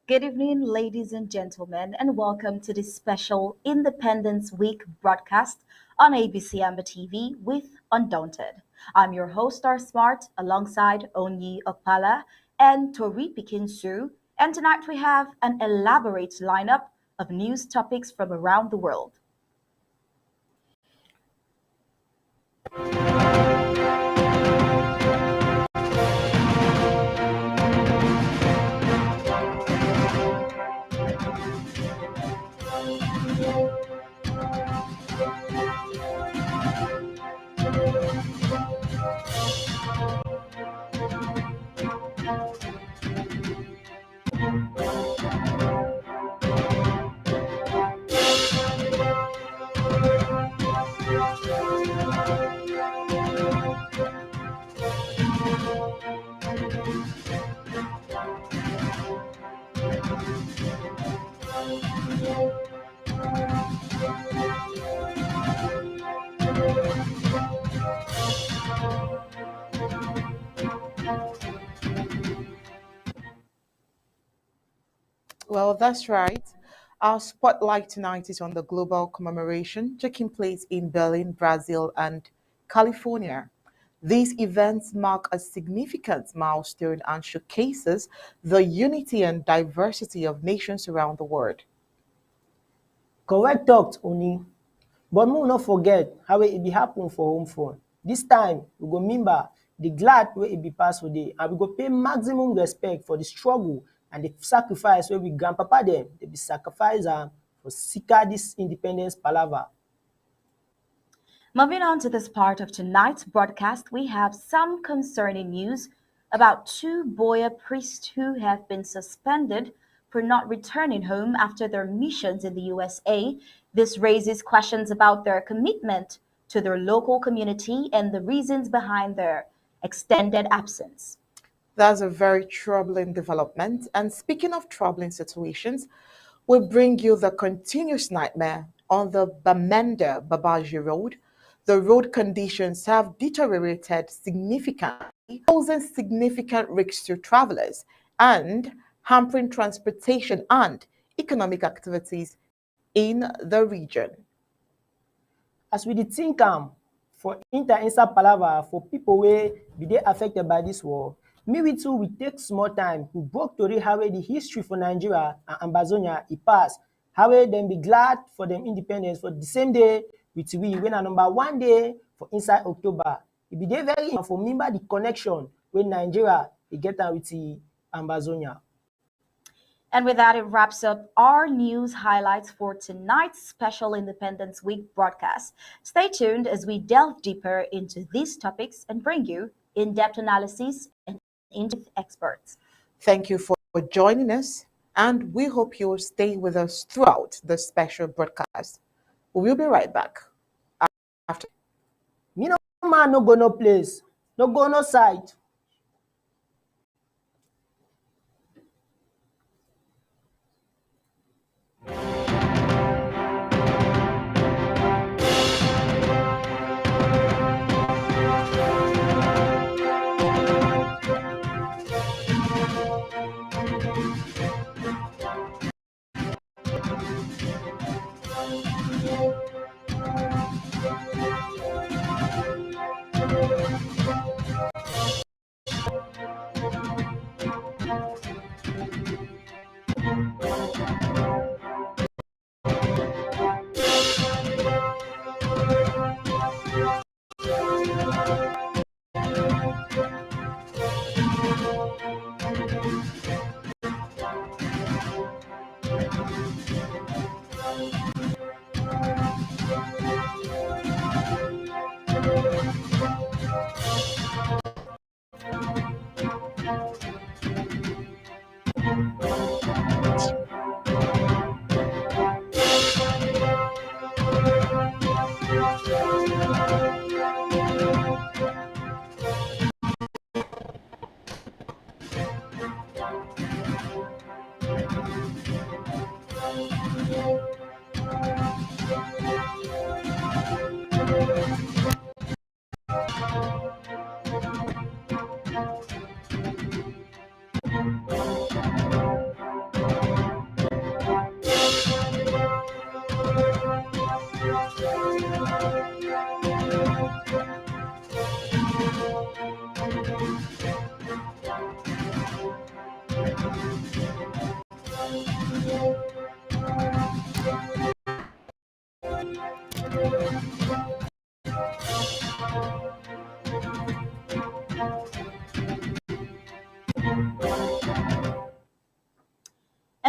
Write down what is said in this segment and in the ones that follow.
Good evening, ladies and gentlemen, and welcome to this special Independence Week broadcast on ABC Amber TV with Undaunted. I'm your host, Star Smart, alongside Onyi Opala and Tori Pikinsu, and tonight we have an elaborate lineup of news topics from around the world. Well, that's right. Our spotlight tonight is on the global commemoration taking place in Berlin, Brazil, and California. These events mark a significant milestone and showcases the unity and diversity of nations around the world. Correct talk, Oni. But we will not forget how it be happen for home front. This time, we go remember the glad way it be passed for day, and we go pay maximum respect for the struggle and the sacrifice where we grandpapa them, they be sacrifice for seeker this independence palaver. Moving on to this part of tonight's broadcast, we have some concerning news about two Boya priests who have been suspended for not returning home after their missions in the USA. This raises questions about their commitment to their local community and the reasons behind their extended absence. That's a very troubling development. And speaking of troubling situations, we bring you the continuous nightmare on the Bamenda Babaji Road. The road conditions have deteriorated significantly, posing significant risks to travelers and hampering transportation and economic activities in the region. As we did think for inter-inside palaver for people where be they affected by this war, maybe too we take small time to broke to read how the history for Nigeria and Ambazonia it passed, how them be glad for them independence for the same day with we when a number 1 day for inside October. It be they very for remember the connection with Nigeria they get with the Ambazonia. And with that, it wraps up our news highlights for tonight's special Independence Week broadcast. Stay tuned as we delve deeper into these topics and bring you in-depth analysis and in-depth experts. Thank you for joining us, and we hope you will stay with us throughout the special broadcast. We'll be right back after. Me no man no go no place, no go no site.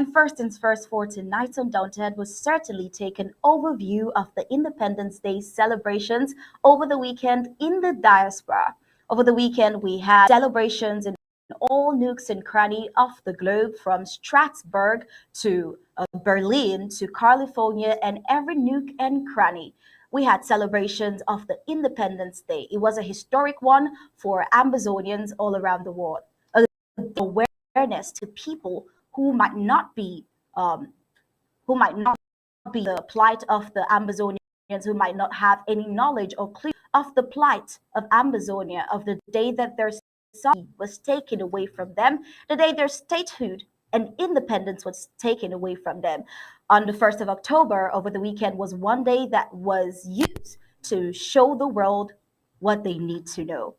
And first things first, for tonight's Undaunted will certainly take an overview of the Independence Day celebrations over the weekend in the diaspora. Over the weekend, we had celebrations in all nooks and cranny of the globe, from Strasbourg to Berlin to California and every nook and cranny. We had celebrations of the Independence Day. It was a historic one for Ambazonians all around the world. Awareness to people who might not be the plight of the Ambazonians, who might not have any knowledge or clue of the plight of Ambazonia, of the day that their sovereignty was taken away from them, the day their statehood and independence was taken away from them. On the 1st of October, over the weekend, was one day that was used to show the world what they need to know: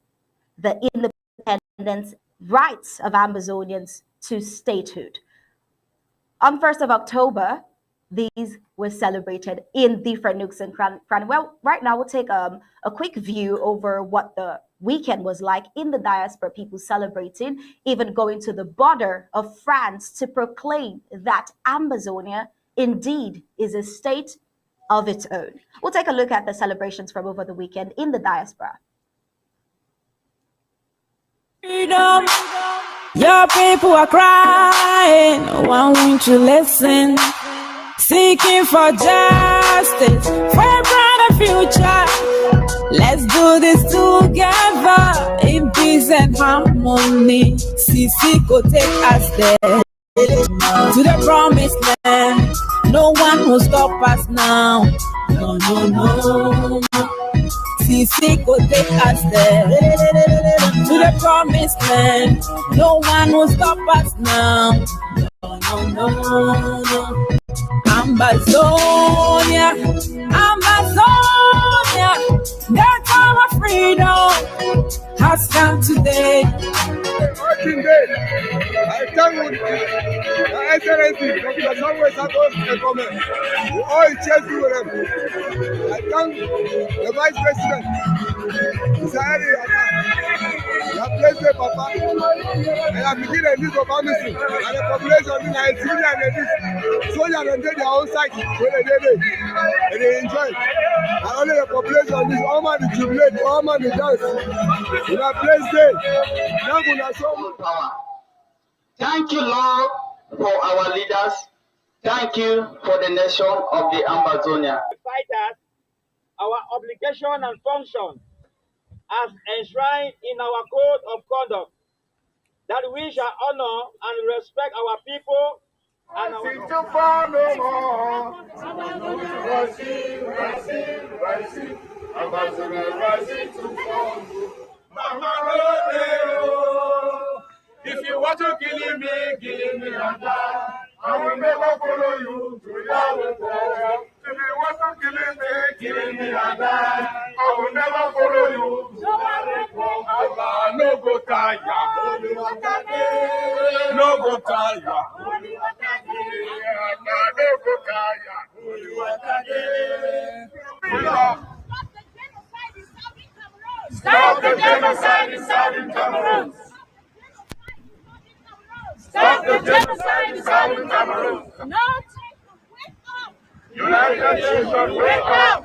the independence rights of Ambazonians to statehood. On 1st of October, these were celebrated in different nooks and crannies. Well, right now we'll take a quick view over what the weekend was like in the diaspora, people celebrating, even going to the border of France to proclaim that Ambazonia indeed is a state of its own. We'll take a look at the celebrations from over the weekend in the diaspora. Freedom, your people are crying. Why won't you listen? Seeking for justice, for a brighter future. Let's do this together in peace and harmony. CC could take us there to the promised land. No one will stop us now. No, no, no. CC could take us there to the promised land. No one will stop us now. No, no, no, no. Ambazonia, Ambazonia, the time of freedom has come today. Working day, I thank you, Your Excellency, Dr. Samuel Santos, and comment. We all chase you with them. I thank the Vice President, Mr. President Papa, and I begin a list of pharmacy, and the population in Nigeria and this. So you can take their own side when and they enjoy it. And only the population is all man to jubilate, all man to dance. In a place day, now gonna show power. Thank you, Lord, for our leaders. Thank you for the nation of the Ambazonia. Fighters, our obligation and function as enshrined in our code of conduct, that we shall honor and respect our people and our if you want to kill me and die. I will never follow you to Yahweh. If you want to kill me and die. I will never follow you to Yahweh. No go tire, no go tire, Stop the genocide in Southern Cameroon. Stop the genocide in Southern Cameroon. Not wake up. United Nations, wake up.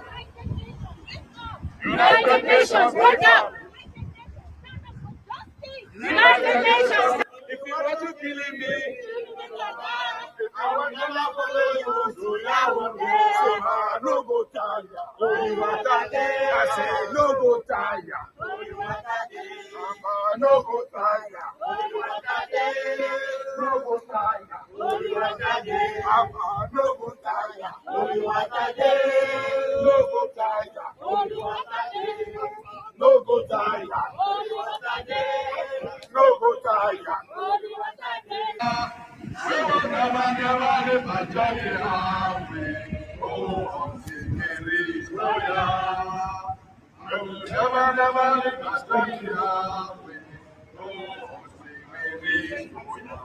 United Nations, wake up. United Nations. If you want to kill me, I will never follow you to Yahweh. No go tire. I say no go tire. No go tire. No go tire. No go tire. No go tire. No go tire. No go tire. We will never live a journey away. Oh, until we reach Royal. We will never live a journey away. Oh, until we reach Royal.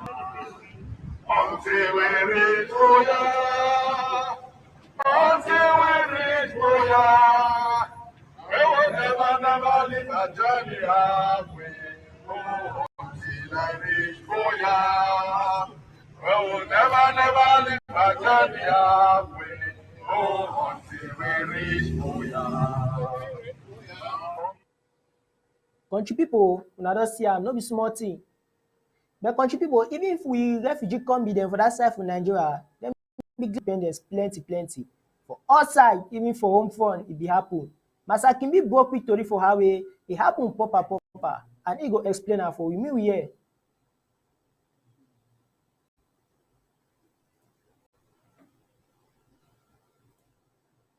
Until we reach Royal. Until we reach Royal. We will never live a journey away. Oh, until I reach Royal. We will never never leave my journey halfway. Oh, until we reach Boya. Country people, una don see am, no be small thing. But country people, even if we refugee come be dem for that side for Nigeria, dem big independence plenty. For outside, even for home front, e be happen. Masa Kimbi broke with tori for how e happen proper, and he go explain am for we. Me we hear.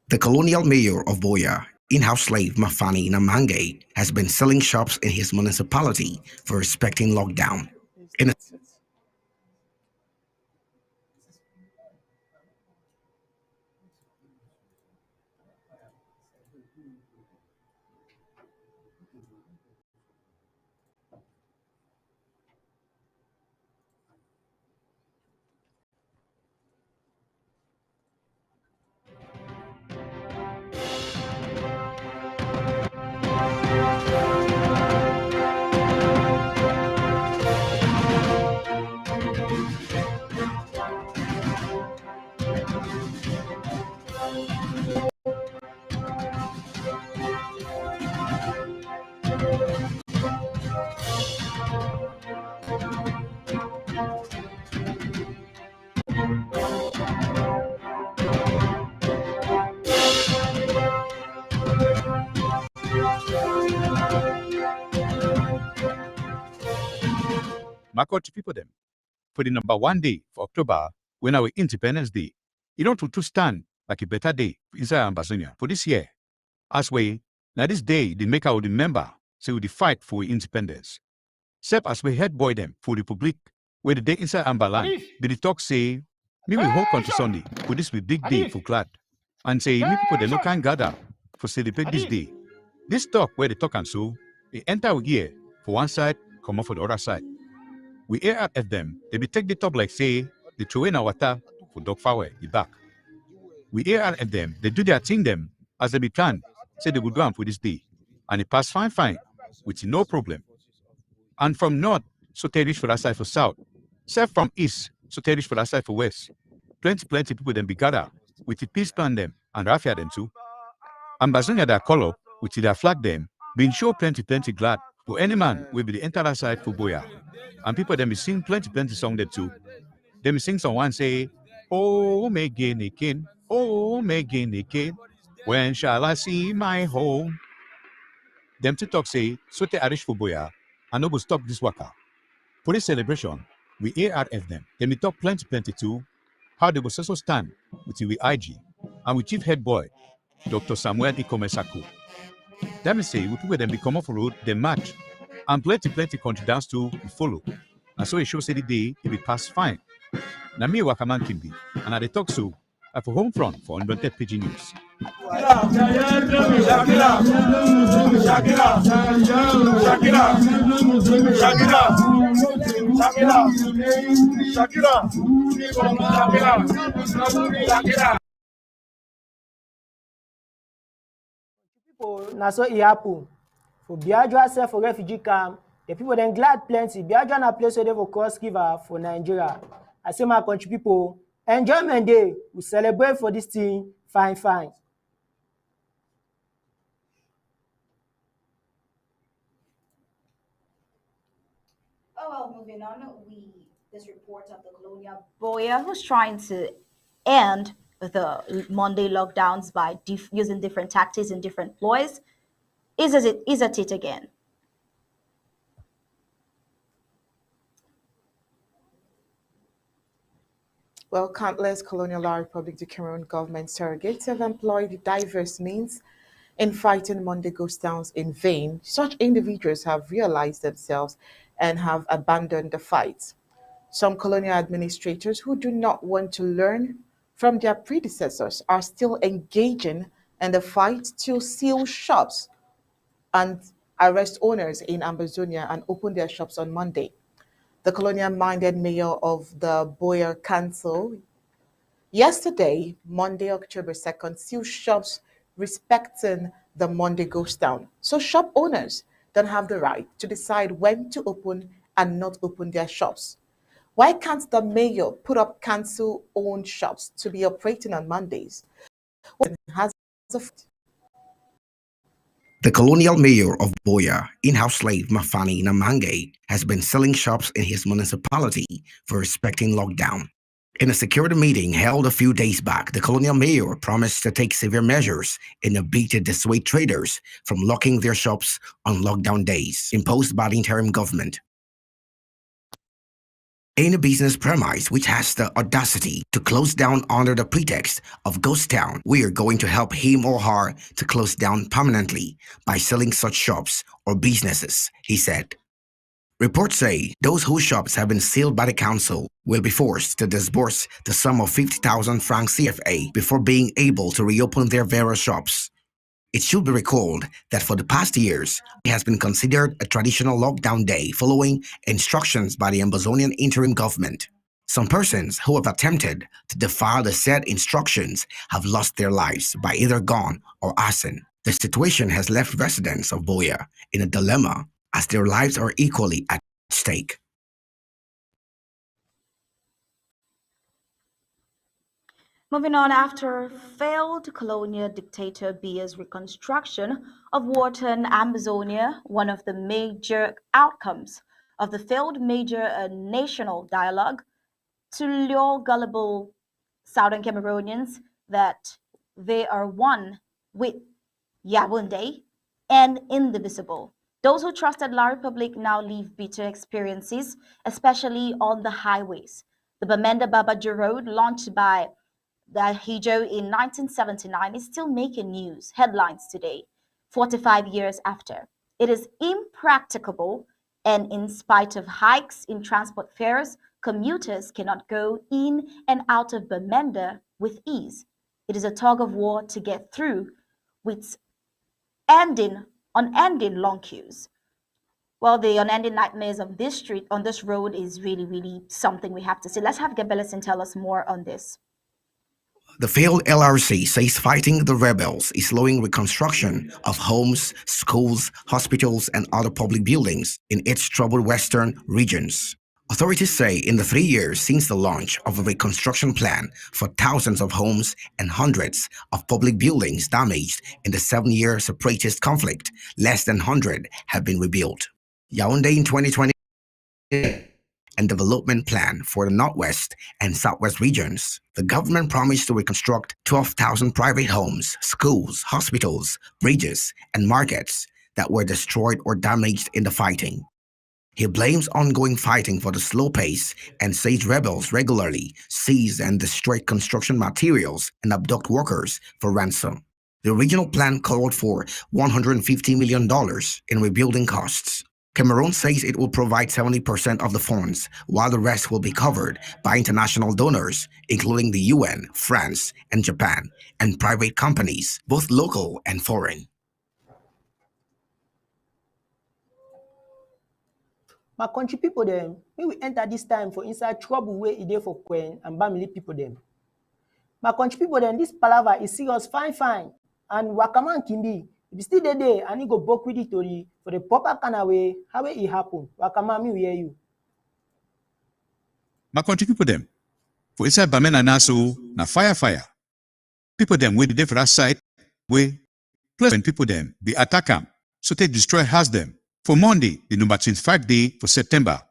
The colonial mayor of Boya, in-house slave Mafani Namange, has been selling shops in his municipality for respecting lockdown. In a My country people them, for the number 1 day for October, when our Independence Day, you don't to stand like a better day inside Ambazonia for this year. As we, now this day, they make our remember, so we fight for independence. Except as we head boy them for the public, where the day inside Ambaland, they talk say, me we whole country Sunday, for this be big day for glad. And say, me people they no can gather for celebrate this day. This talk where they talk and so, they enter here for one side, come off for the other side. We air out at them, they be take the top like say, they throw in our water for dog fire, the back. We air out at them, they do their thing them, as they be planned, say they would go on for this day. And it pass fine, with no problem. And from north, so they reach for that side for south. Except from east, so they reach for that side for west. Plenty people them be gather, with the peace plan them, and raffia them too. Ambazonia their color, with their flag them, being show plenty glad for any man will be the entire side for Boya. And people them be sing plenty song there too. Them sing someone say, oh Megan again, oh Megan again, when shall I see my home? Them to talk say, so they arish for Boya, and no go stop this waka. For this celebration, we ARF them. Them we talk plenty too, how they will also stand with the IG and with Chief Head Boy, Dr. Samuel Ikomesako. That means say, we people them be come off road, they march, and plenty country dance to follow. And so it shows say the day, it will pass fine. Now me Wakaman Kimbi, and I they talk so, I for home front for Undaunted PG News. People, na so e happen. For Biafra sef for refugee camp, the people then glad plenty. Biafra na place where they for cross river for Nigeria. I say my country people, enjoyment day. We celebrate for this thing, fine. Oh, well, moving on, this report of the colonial Boya who's trying to end the Monday lockdowns by using different tactics and different ploys is at it again. Well, countless colonial Republic of Cameroon government surrogates have employed diverse means in fighting Monday ghost towns in vain. Such individuals have realized themselves and have abandoned the fight. Some colonial administrators who do not want to learn from their predecessors are still engaging in the fight to seal shops and arrest owners in Ambazonia and open their shops on Monday. The colonial-minded mayor of the Boyer Council yesterday, Monday, October 2nd, sealed shops respecting the Monday ghost town. So shop owners don't have the right to decide when to open and not open their shops. Why can't the mayor put up council-owned shops to be operating on Mondays? Has a The colonial mayor of Boya, in-house slave Mafani Namange, has been selling shops in his municipality for respecting lockdown. In a security meeting held a few days back, the colonial mayor promised to take severe measures in a bid to dissuade traders from locking their shops on lockdown days imposed by the interim government. Any business premise which has the audacity to close down under the pretext of ghost town, we are going to help him or her to close down permanently by selling such shops or businesses, he said. Reports say those whose shops have been sealed by the council will be forced to disburse the sum of 50,000 francs CFA before being able to reopen their various shops. It should be recalled that for the past years, it has been considered a traditional lockdown day following instructions by the Ambazonian interim government. Some persons who have attempted to defy the said instructions have lost their lives by either gun or arson. The situation has left residents of Boya in a dilemma as their lives are equally at stake. Moving on, after failed colonial dictator Bia's reconstruction of Wharton, Ambazonia, one of the major outcomes of the failed major national dialogue to lure gullible Southern Cameroonians that they are one with Yaoundé and indivisible. Those who trusted La Republique now live bitter experiences, especially on the highways. The Bamenda Babadjo Road, launched by the Hijo in 1979, is still making news headlines today, 45 years after. It is impracticable, and in spite of hikes in transport fares, commuters cannot go in and out of Bamenda with ease. It is a tug of war to get through, with unending long queues. Well, the unending nightmares of this street on this road is really, really something we have to see. Let's have Gebelesin tell us more on this. The failed LRC says fighting the rebels is slowing reconstruction of homes, schools, hospitals, and other public buildings in its troubled western regions. Authorities say in the 3 years since the launch of a reconstruction plan for thousands of homes and hundreds of public buildings damaged in the 7-year separatist conflict, less than 100 have been rebuilt. Yaoundé in 2020 and development plan for the Northwest and Southwest regions. The government promised to reconstruct 12,000 private homes, schools, hospitals, bridges, and markets that were destroyed or damaged in the fighting. He blames ongoing fighting for the slow pace and says rebels regularly seize and destroy construction materials and abduct workers for ransom. The original plan called for $150 million in rebuilding costs. Cameroon says it will provide 70% of the funds, while the rest will be covered by international donors, including the UN, France, and Japan, and private companies, both local and foreign. My country people them, when we enter this time for inside trouble where it dey for Queen and Bamili people them. My country people them, this palaver is serious fine. And Wakaman Kimbi, if you still there and he go book with it for the proper kind of way, how will it happen? Wakaman, me hear you. My country people them, for inside Bamena Naso, na fire. People them with the different side, way, plus when people them be attack them, so they destroy house them. For Monday, the number 25 day for September,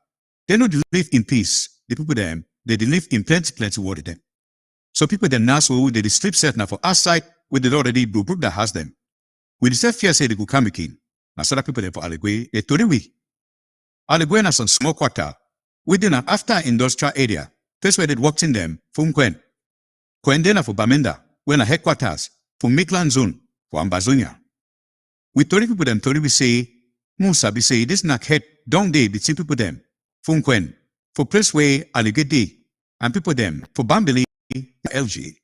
they don't live in peace. The people them, they live in plenty water them. So people them now so they sleep set now for outside where they already broke the house them. With the self fear say they go come again. Now so that people them for Alegwe, they told we. Alegwe na some small quarter within an after industrial area. First where they walked in them from Kwen then for Bamenda, when a headquarters for Midland Zone for Ambazonia. We told people them we say Musa be say this nak head down day between people them from Kwen for place where Alegwe day and people them for Bambili LG.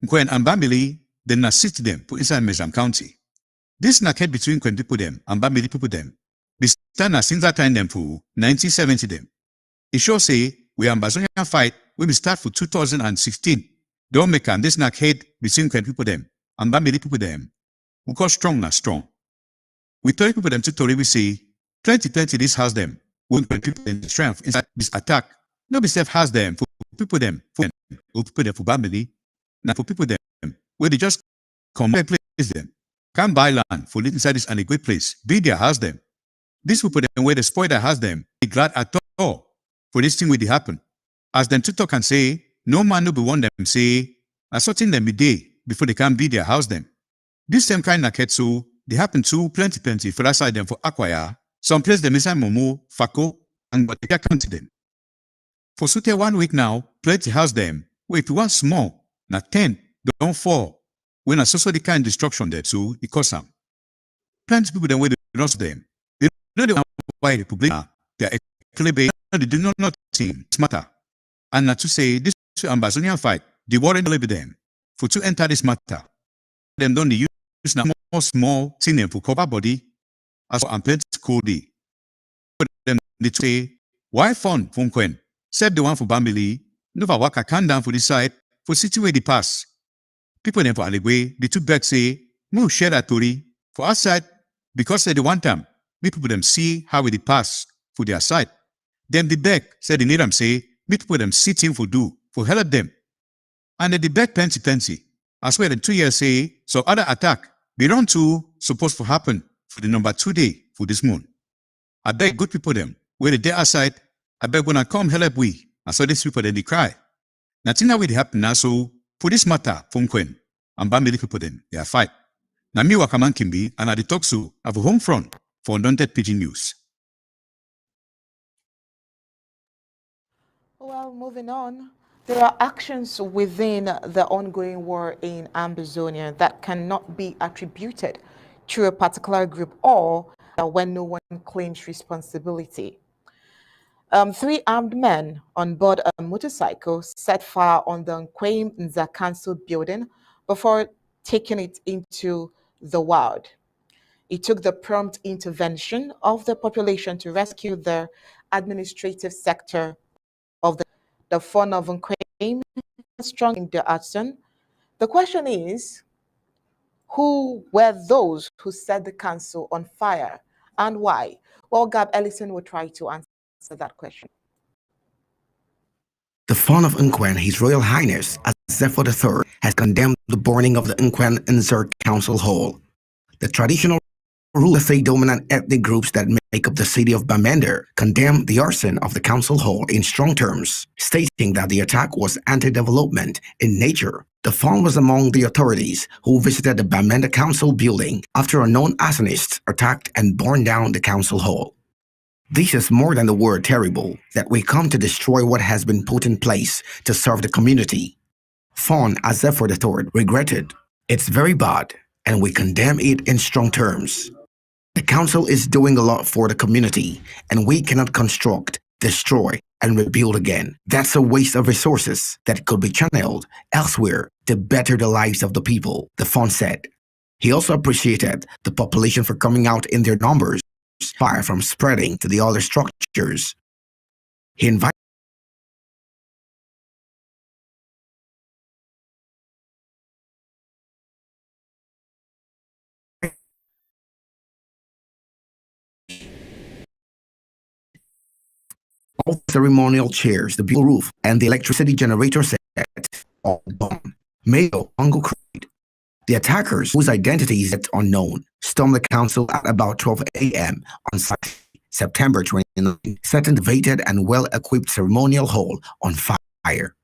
Kwen and Bambili then na sit them for inside Mezam County. This nak head between Kwen people them and Bambili people them. This stand since that time them for 1970 them. It sure say we Ambazonia fight when we start for 2016. Don't make this nak head between Kwen people them and Bambili people them. We call strong na strong. We tell people them to we say 2020 this house them when people in the strength inside this attack No be self has them for people them, for people them for family, now for people them where they just come and place them. Can't buy land for live inside this and a great place. Be their house them. These people them where the spoiler has them, be glad at all for this thing will happen. As them to talk and say, no man no be one them say, a certain them be day before they can be their house them. This same kind of cat so they happen to plenty for that side them for acquire. Some place them inside Momo, Fako, and but they can't them. For suite 1 week now, plenty house them. Wait, if you want small, na 10, don't fall. When a social the kind destruction there too, it cause them. Plenty people then where they lost them. They know they want why the public they are actually they do not think it's matter. And not to say this Ambazonia fight, the war and live them. For to enter this matter. Them don't use now more small thing them for cover body as and plenty cool day. But them they say, why fun from Quen? Except the one for Bambili, Nova Waka can down for this side for city where they pass. People then for alleyway, the two back say, move share that story for outside because they want time. People them see how they pass for their side. Then the back said the need them say, people them sitting for do for help them. And then the back plenty. As well, the 2 years say, so other attack, they run to supposed to happen for the number 2 day for this moon. I beg good people them, where the day outside, I beg when I come help we, and so these people then they cry. Nothing that will happen now, so for this matter, from Quen, and Bambili people then, they are fight. Now me Wakaman Kimbi, and I talk so, have a home front for Undaunted Pigeon News. Well, moving on, there are actions within the ongoing war in Ambazonia that cannot be attributed to a particular group or when no one claims responsibility. 3 armed men on board a motorcycle set fire on the Nza Council building before taking it into the wild. It took the prompt intervention of the population to rescue the administrative sector of the fund of Nkwame strong in the arson. The question is, who were those who set the council on fire and why? Well, Gab Ellison will try to answer that question. The fund of Nkwen, His Royal Highness Azefo III, has condemned the burning of the Nkwen Nzer Council Hall. The traditional ruler dominant ethnic groups that make up the city of Bamenda condemned the arson of the council hall in strong terms, stating that the attack was anti-development in nature. The fund was among the authorities who visited the Bamenda Council building after a known arsonist attacked and burned down the council hall. This is more than the word terrible, that we come to destroy what has been put in place to serve the community. Fon Azefo III regretted, it's very bad, and we condemn it in strong terms. The council is doing a lot for the community, and we cannot construct, destroy, and rebuild again. That's a waste of resources that could be channeled elsewhere to better the lives of the people, the fund said. He also appreciated the population for coming out in their numbers, fire from spreading to the other structures. He invited all ceremonial chairs, the bureau roof, and the electricity generator set all gone. Mayo Uncle Creed. The attackers, whose identity is yet unknown, stormed the council at about 12 a.m. on Saturday, September 29, setting the vated and well-equipped ceremonial hall on fire.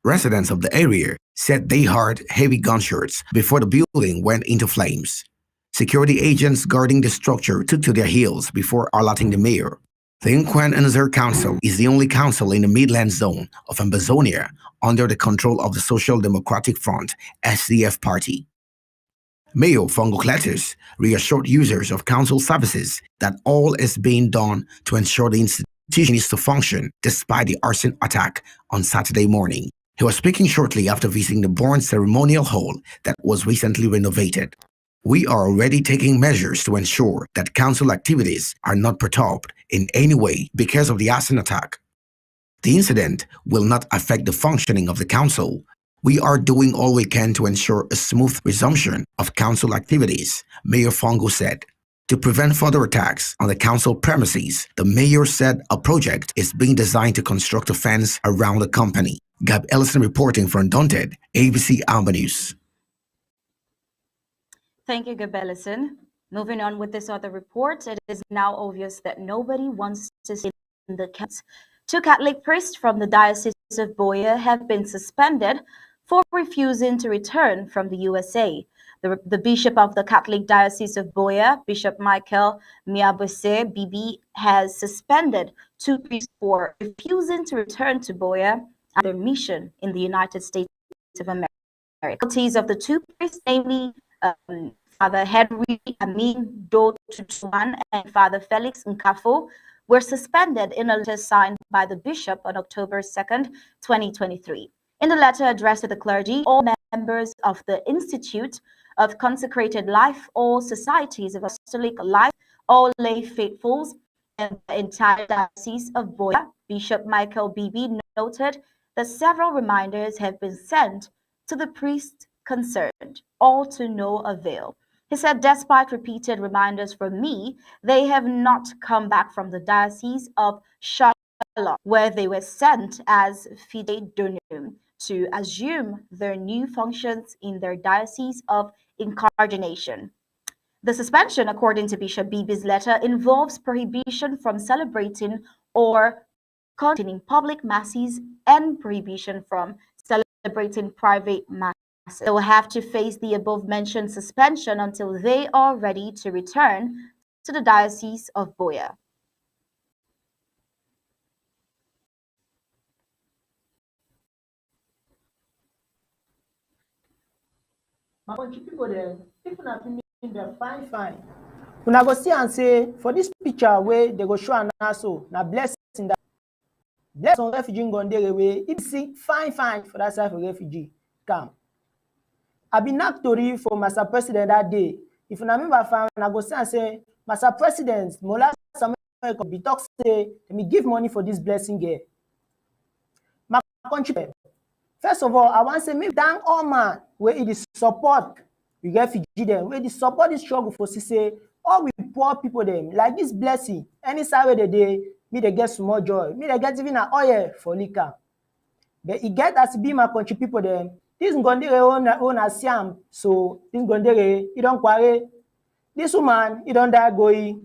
Residents of the area said they heard heavy gunshots before the building went into flames. Security agents guarding the structure took to their heels before alerting the mayor. The Nkwen Nzer Council is the only council in the Midland Zone of Ambazonia under the control of the Social Democratic Front, SDF party. Mayor Fongo Cletus reassured users of council services that all is being done to ensure the institution is to function despite the arson attack on Saturday morning. He was speaking shortly after visiting the Bourne ceremonial hall that was recently renovated. We are already taking measures to ensure that council activities are not perturbed in any way because of the arson attack. The incident will not affect the functioning of the council. We are doing all we can to ensure a smooth resumption of council activities, Mayor Fongo said. To prevent further attacks on the council premises, the mayor said a project is being designed to construct a fence around the company. Gab Ellison reporting for Undaunted, ABC Alba News. Thank you, Gabellison. Moving on with this other report, it is now obvious that nobody wants to see in the camps. Two Catholic priests from the Diocese of Boya have been suspended for refusing to return from the USA. The Bishop of the Catholic Diocese of Boya, Bishop Michael Miabose Bibi, has suspended two priests for refusing to return to Boya at their mission in the United States of America. Faculties of the two priests, namely Father Henry Amin Do Tutuan and Father Felix Nkafo, were suspended in a letter signed by the bishop on October 2nd, 2023. In the letter addressed to the clergy, all members of the Institute of Consecrated Life, all societies of apostolic life, all lay faithfuls, and the entire Diocese of Boya, Bishop Michael Bibi noted that several reminders have been sent to the priests concerned, all to no avail. He said, despite repeated reminders from me, they have not come back from the Diocese of Charlotte, where they were sent as fide donum to assume their new functions in their Diocese of Incarnation. The suspension, according to Bishop Bibi's letter, involves prohibition from celebrating or containing public masses and prohibition from celebrating private masses. They will have to face the above-mentioned suspension until they are ready to return to the Diocese of Boya. My country people there, if una fit mean them fine. Una go see and say for this picture where they go show an so na blessing that bless on refugee gondere way it see fine for that side for refugee come. I been knocked to read for Master President that day. If una remember fine, I go see and say Master President Mola Samuel be talk say let me give money for this blessing here. My country. First of all, I want to say me thank all man where it is support we refugee them, where it is support the struggle for say all we poor people them like this blessing. Any side where they me they get small joy, me they get even an oil for liquor. But it get as be my country people them. This gondere own asiam, so this gondere he don't quarry. This woman he don't die going.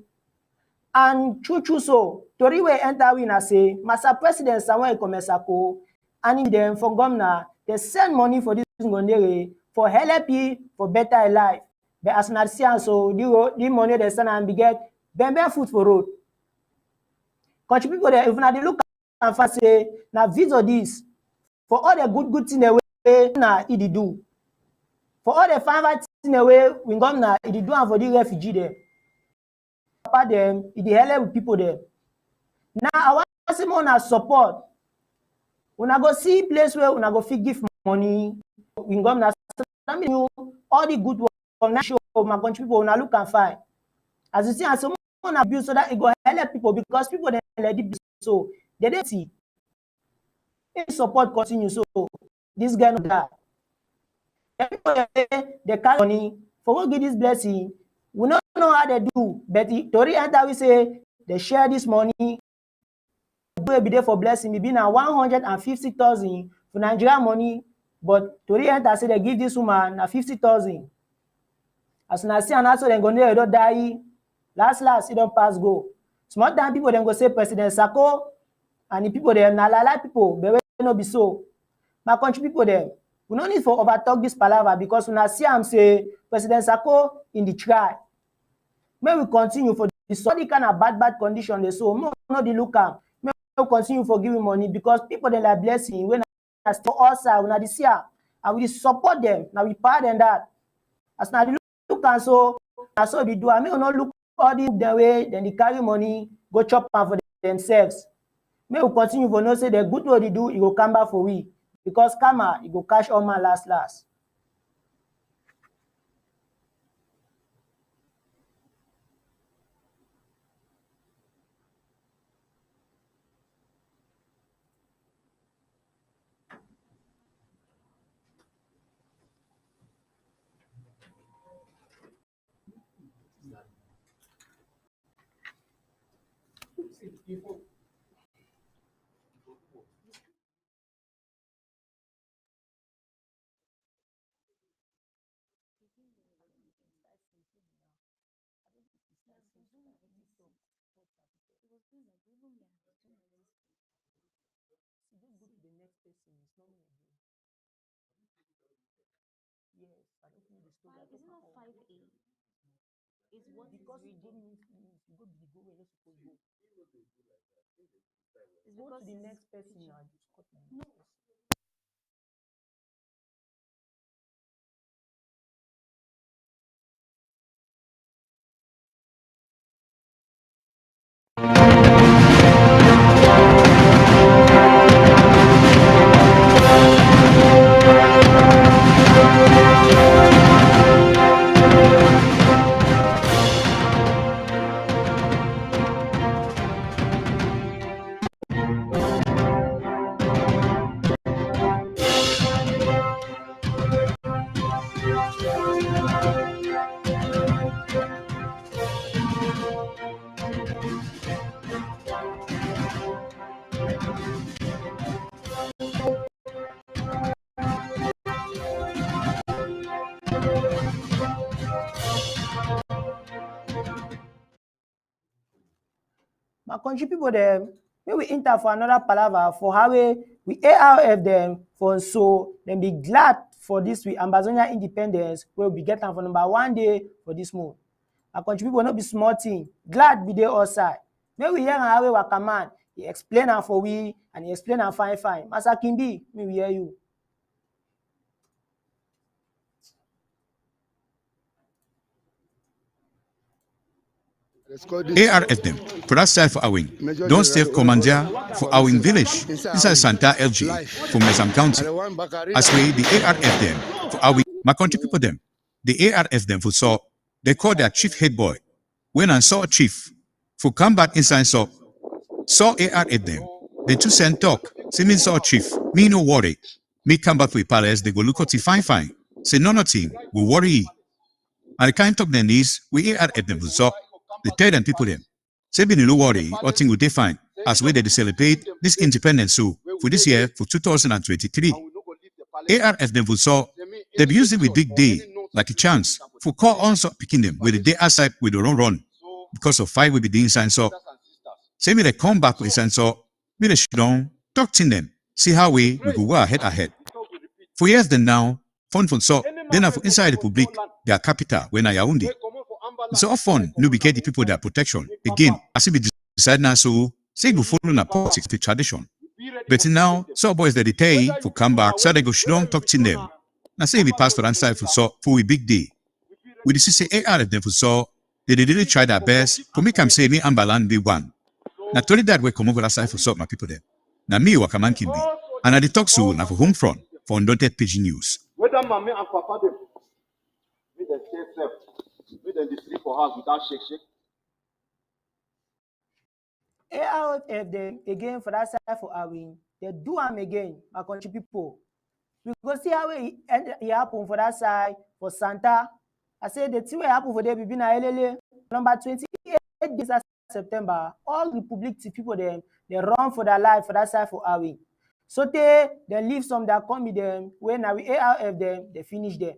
And true so Tori we enter we na say Master President Samuel Komesako and in them for governor, they send money for this gondere for LP for better life. But as not see so the money they send and be get food for road. Country people there, if not they look and say now visit this for all the good thing the way na it do. For all the fine thing the way we governor it do and for the refugee there. Apart them, it help people there. Now I want to see more support. Una go see place where una go fit give money. We governor you all the good work from show my country people una look and find. As you see, and some abuse so that it go help people because people they let it be so they don't see. If support continue so this guy not die. People they carry money for what give this blessing. We don't know how they do, but Tori enter we say they share this money. Be there for blessing maybe now 150,000 for Nigeria money, but Tori enter say they give this woman 50,000. As soon as see and also then go there, don't die. Last, it don't pass go. Small time people then go say President Sako and the people there na la people, but we no be so. My country people there, we no need for overtalk this palaver because when I see am say President Sako in the try. May we continue for this kind of bad condition they so no the look am. May we continue for giving money because people they like blessing when I for us when I this year and we support them. Now we pay them that. As now the look and so they do. I may not look all the way then they carry money go chop am for themselves. May we continue for no say the good what they do it will come back for we because karma it go cash all man last. Go to the next person now. My country people them, may we enter for another palaver for how we ARF them for so then be glad for this week Ambazonia independence where we get them for number 1 day for this month. My country people not be small thing. Glad be there outside. May we hear how we waka man. He explain am for we and he explain am fine. Master Kimbi, may we hear you. ARF them, product side for Awing. Don't save commander for Awing village. This is Santa LG from Mesam County. As we the ARF them for Awing, my country people them. The ARF them for saw they call their chief head boy. When I saw a chief for come back inside saw ARF them. They two send talk. Say me saw chief. Me no worry. Me come back with palace. They go look at it fine. Say no nothing. We worry. And the kind talk then is we ARF them for saw. They tell them people them. Say be no worry, what thing will they find as way they celebrate this independence so for this year for 2023. ARF them will saw they be using with big day like a chance for call on so picking them with the day outside with the run because of fight will be the inside so. Say me they come back with inside so me they shit down, talk to them, see how we go ahead. For years then now, fun so then for inside the public their capital when I Yaoundé. So often, no be get the people that protection. Again, as if we decide now, so say we follow na politics, the tradition. But now, so boys that they tell for come back, so they go strong talk to them. Now say we pass for answer for a big day. We just say AR them for so they really try their best. For me, come say me Ambaland be one. Now told that we come over that side for so my people there. Now me Wakaman can be, and I talk so now for home front for Undaunted PG News. Whether mommy and papa them, with the stay safe. With them the sleep for house without shake. ARF them again for that side for Awin. They do them again, my country people. We go see how it happen for that side for Santa. I say the thing will happen for them we been a number 28 days of September. All Republic people them they run for their life for that side for Awin. So they leave some that come with them when now we ARF them they finish them.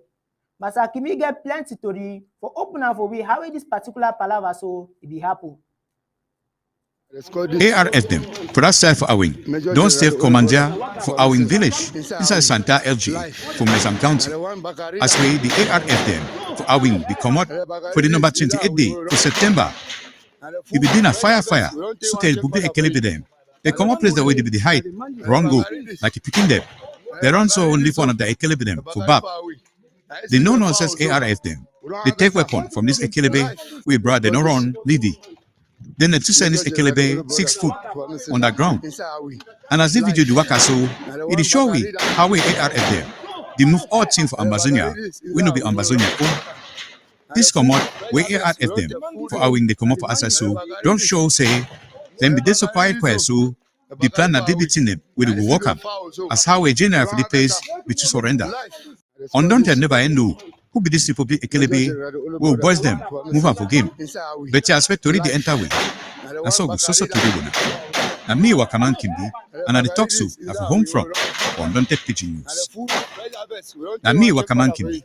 Master Kimi get plenty story for open up for we how this particular palaver so it be happen. ARF them, product side for Awing. Don't save commander for Awing village. This is Santa LG from Mesam County. As we the ARF them for Awing be come out for the number 28 day for September. If be doing a fire, so tell Bubi Ekele them. They come up place the way they be the height, run go, like picking them. They run so only for one of the Ekele them for Bab. The no nonsense ARF them. They take weapon from this Ekelebe, we brought they no run, Lidi. Then the two send this Ekelebe 6 foot on the ground. And as if video do waka so, it is show we how we ARF them. They move all team for Ambazonia. We no be Ambazonia. This come out, we ARF them. For our wing they come up for us so don't show say, then be this so quiet so the plan that they beating them we will walk up. As how a general for the place we to surrender. Undaunted never end know who be this people Ekelebe will boys them, move on for game. But you expect to read the enter way. I saw go so today wona. Na me wa kaman kimbi and I dey talk so na for home front for Undaunted Pidgin News. Na me wa kaman kimbi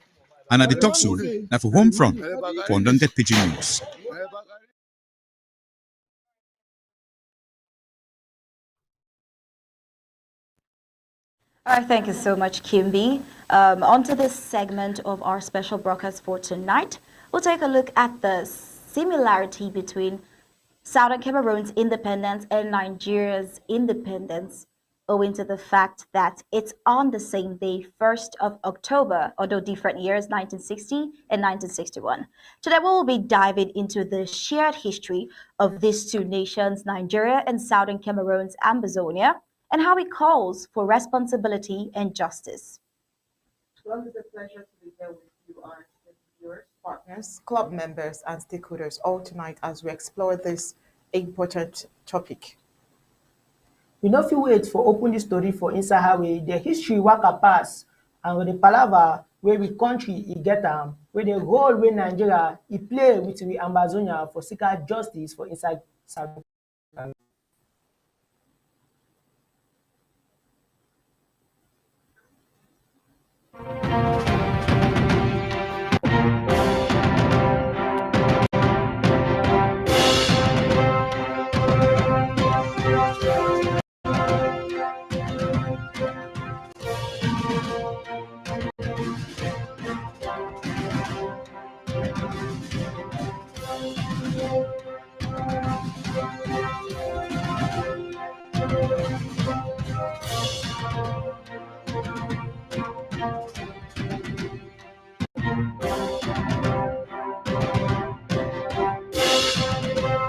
and I dey talk so na for home front for Undaunted Pidgin News. All right, thank you so much, Kimby. On to this segment of our special broadcast for tonight. We'll take a look at the similarity between Southern Cameroon's independence and Nigeria's independence, owing to the fact that it's on the same day, 1st of October, although different years, 1960 and 1961. Today, we will be diving into the shared history of these two nations, Nigeria and Southern Cameroon's Ambazonia, and how it calls for responsibility and justice. Well, it's a pleasure to be here with you, our viewers, partners, club members, and stakeholders all tonight as we explore this important topic. We no fit wait for open dis story for inside highway. The history waka pass and with the palava wey we country e get am, wey the role wey Nigeria e play with we Ambazonia for seeking justice for inside South Africa.